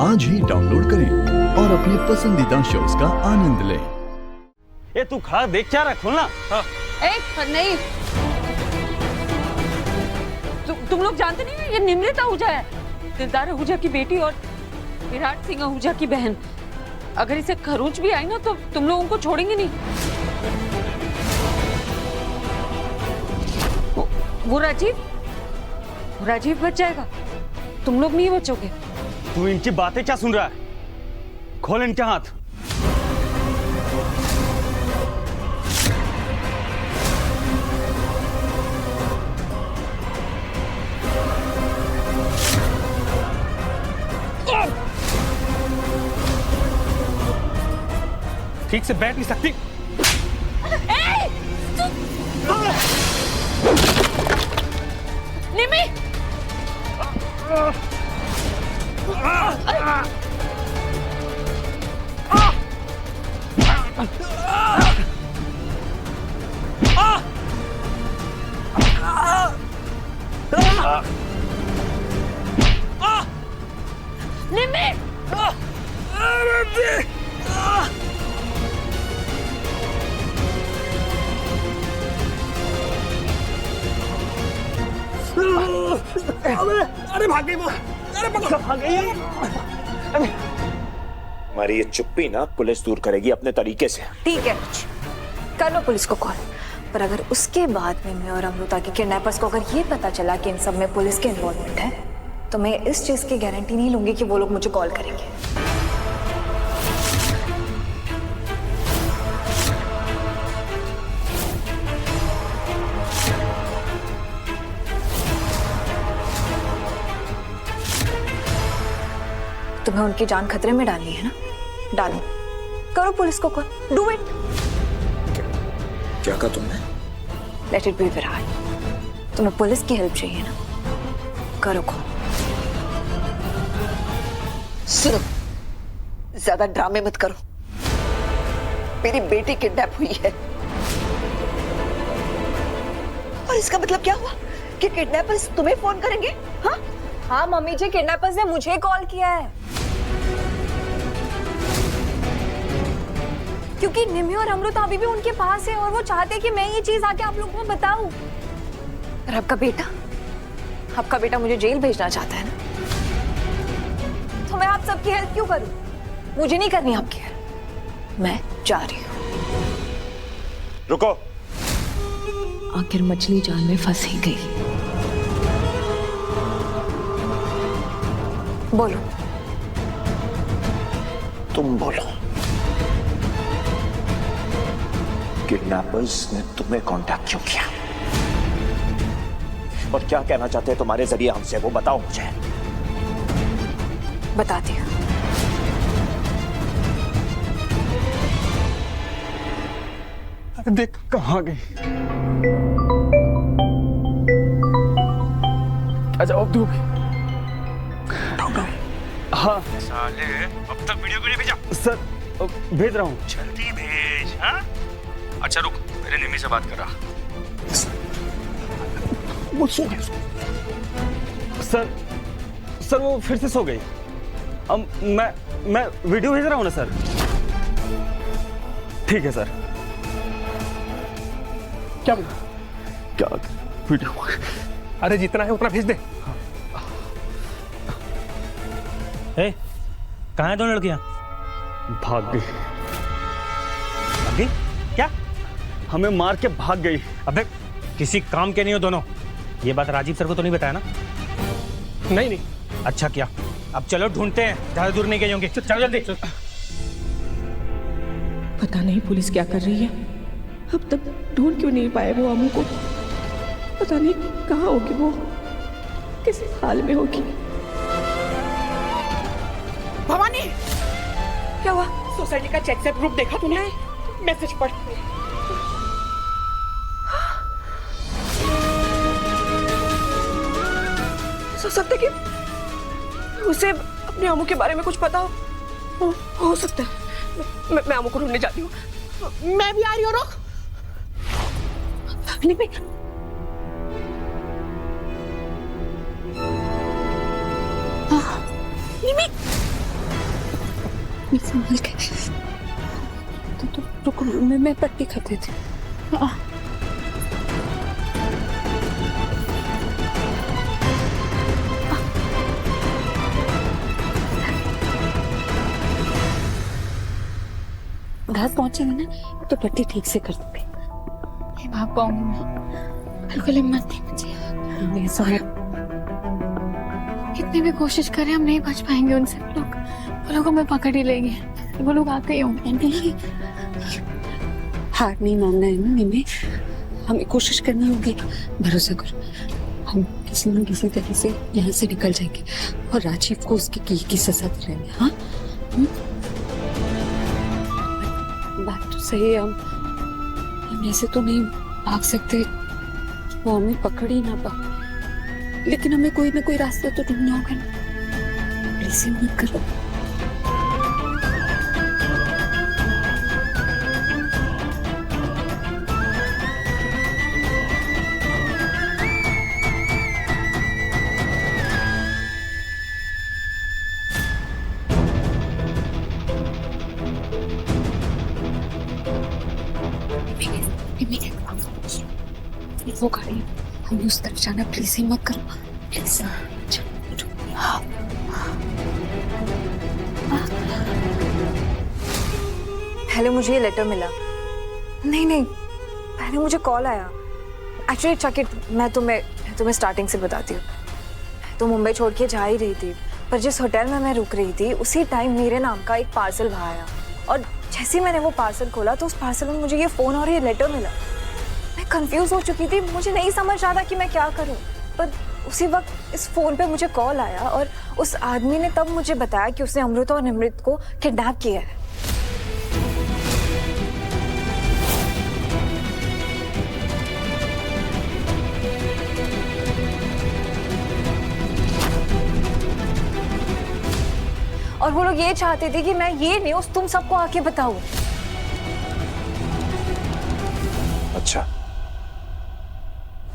आज ही डाउनलोड करें और अपने पसंदीदा शोज का आनंद लें। ए तू खा देख क्या रहा खोलना। नहीं तुम लोग जानते नहीं ये निमृत आहूजा है, दिलदार आहूजा की बेटी और विराट सिंह आहूजा की बहन। अगर इसे खरोच भी आई ना तो तुम लोगों को छोड़ेंगे नहीं। वो राजीव बच जाएगा, तुम लोग नहीं बचोगे। तू इनकी बातें क्या सुन रहा है? खोल इनके हाथ। ठीक से बैठ नहीं सकती। निमी अरे भाग गई वो, अरे भाग गई। हमारी ये चुप्पी ना पुलिस दूर करेगी अपने तरीके से। ठीक है, कर लो पुलिस को कॉल। पर अगर उसके बाद में मैं और अमृता के किडनैपर्स को अगर ये पता चला कि इन सब में पुलिस के इन्वॉल्वमेंट है, तो मैं इस चीज की गारंटी नहीं लूंगी कि वो लोग मुझे कॉल करेंगे। तुम्हें उनकी जान खतरे में डालनी है ना, डालो, करो पुलिस को कॉल, डू इट। क्या कहा तुमने? लेट इट बी विराट, तुम्हें पुलिस की हेल्प चाहिए ना, करो कॉल। सुनो, ज्यादा ड्रामे मत करो। मेरी बेटी किडनैप हुई है और इसका मतलब क्या हुआ कि किडनैपर्स तुम्हें फोन करेंगे? हाँ हाँ मम्मी जी, किडनैपर्स ने मुझे कॉल किया है क्योंकि निमी और अमृता अभी भी उनके पास है और वो चाहते हैं कि मैं ये चीज आके आप लोगों को बताऊं। और आपका बेटा मुझे जेल भेजना चाहता है ना, तो मैं आप सबकी हेल्प क्यों करूं? मुझे नहीं करनी आपकी हेल्प, मैं जा रही हूं। रुको। आखिर मछली जाल में फंस ही गई। बोलो। तुम बोलो। किडनैपर्स ने तुम्हें कांटेक्ट क्यों किया और क्या कहना चाहते हैं तुम्हारे जरिए हमसे, वो बताओ मुझे। बताती हूँ। देख कहाँ गई। अच्छा अब तू हाँ साले अब तक वीडियो क्यों नहीं भेजा? सर भेज रहा हूँ। जल्दी भेज। हाँ अच्छा रुक, मेरे निमी से बात कर रहा। वो सो गया। सर वो फिर से सो गई। अब मैं वीडियो भेज रहा हूँ ना सर। ठीक है सर। क्या वीडियो? अरे जितना है उतना भेज दे। कहाँ है दोनों लड़कियां? भाग गई। भाग गई? क्या? हमें मार के भाग गई। अबे किसी काम के नहीं हो दोनों। ये बात राजीव सर को तो नहीं बताया ना? नहीं। अच्छा किया। अब चलो ढूंढते हैं, ज्यादा दूर नहीं गए होंगे। चलो जल्दी। पता नहीं पुलिस क्या कर रही है, अब तक ढूंढ क्यों नहीं पाए वो अमू को। पता नहीं कहाँ होगी वो, किस हाल में होगी। भवानी, क्या हुआ? सोसाइटी का चेक से ग्रुप देखा तूने? मैसेज पढ़। हो सकता है कि उसे अपने अमू के बारे में कुछ पता हो सकता है। मैं अमू को ढूंढने जाती हूँ। मैं भी आ रही हूँ। रुक। निमी, निमी, संभल के। तो रुको, मैं पट्टी कर देती हूँ। घर पहुंचेंगे ना तो पट्टी ठीक से कर दूंगी। नहीं भाग पाऊंगी मैं, बिल्कुल हिम्मत नहीं मुझे। सॉरी। कितनी भी कोशिश करें हम नहीं बच पाएंगे उनसे। वो लोग हमें पकड़ ही लेंगे, वो लोग आते ही होंगे। हार नहीं मानना है ना निम्मी, हमें कोशिश करनी होगी। भरोसा करो, हम किसी न किसी तरह से यहाँ से निकल जाएंगे और राजीव को उसकी की सजा दिलाएंगे। हाँ बात तो सही है, हम ऐसे तो नहीं भाग सकते, वो हमें पकड़ ही ना पाए, लेकिन हमें कोई ना कोई रास्ता तो ढूंढना होगा ना। प्लीज मत करो। वो गाड़ी हमें उस तरफ जाना, प्लीज ही मत करो प्लीज। पहले मुझे ये लेटर मिला, नहीं पहले मुझे कॉल आया। एक्चुअली चकित, मैं तुम्हें स्टार्टिंग से बताती हूँ। तो मुंबई छोड़ के जा ही रही थी, पर जिस होटल में मैं रुक रही थी उसी टाइम मेरे नाम का एक पार्सल वहाँ आया, और जैसे ही मैंने वो पार्सल खोला तो उस पार्सल में मुझे ये फ़ोन और ये लेटर मिला। मैं कंफ्यूज हो चुकी थी, मुझे नहीं समझ रहा था कि मैं क्या करूं। पर उसी वक्त इस फोन पे मुझे कॉल आया और उस आदमी ने तब मुझे बताया कि उसने अमृता और निमृत को किडनैप किया है। और वो लोग ये चाहते थे कि मैं ये न्यूज़ तुम सबको आके बताऊं। अच्छा,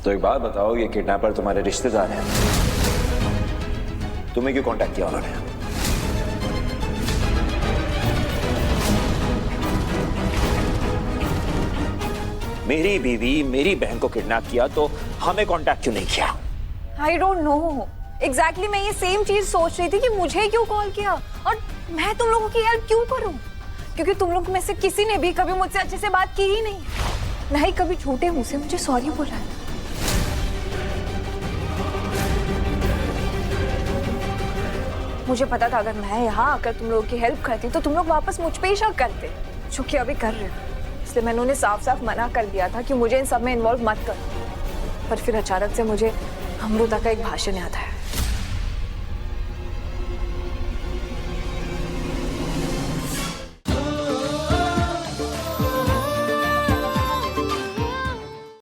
तो एक बात बताओ, ये किडनैपर तुम्हारे रिश्तेदार हैं? तुम्हें क्यों कांटेक्ट किया उन्होंने? मेरी बीवी मेरी बहन को किडनैप किया तो हमें कांटेक्ट क्यों नहीं किया? आई डोंट नो, एग्जैक्टली मैं ये सेम चीज सोच रही थी कि मुझे क्यों कॉल किया और मैं तुम लोगों की हेल्प क्यों करूं, क्योंकि तुम लोग में से किसी ने भी कभी मुझसे अच्छे से बात की ही नहीं, ना ही कभी झूठे मुंह से मुझे सॉरी बोला है। मुझे पता था अगर मैं यहाँ आकर तुम लोगों की हेल्प करती तो तुम लोग वापस मुझ पे ही शक करते, जो कि अभी कर रहे हो। इसलिए मैंने उन्हें साफ साफ मना कर दिया था कि मुझे इन सब में इन्वॉल्व मत करो। पर फिर अचानक से मुझे अमृता का एक भाषण याद आया।